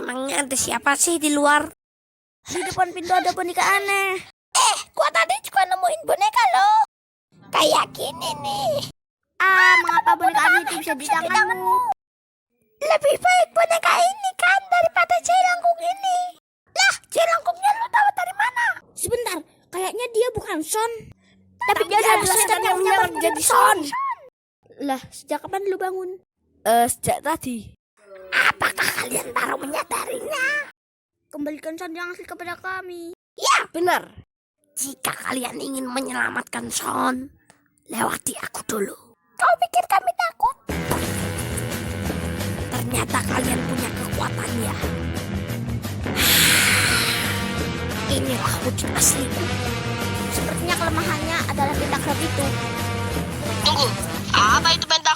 Emangnya ada siapa sih di luar? Di depan pintu ada boneka aneh. Gua tadi juga nemuin boneka loh. Kayak gini nih. Mengapa boneka aneh itu bisa di tanganmu? Lebih baik boneka ini kan daripada jelangkung ini. Lah, jelangkungnya lu tahu dari mana? Sebentar, kayaknya dia bukan Son. Tapi dia adalah setan yang menyamar menjadi Son. Lah, sejak kapan lu bangun? Sejak tadi. Apakah kalian baru menyadarinya? Kembalikan Son yang asli kepada kami. Ya, Benar. jika kalian ingin menyelamatkan Son, lewati aku dulu. Kau pikir kami takut? Ternyata kalian punya kekuatannya. Inilah wujud asliku. Sepertinya kelemahannya adalah bintang itu. Tunggu, apa itu benteng?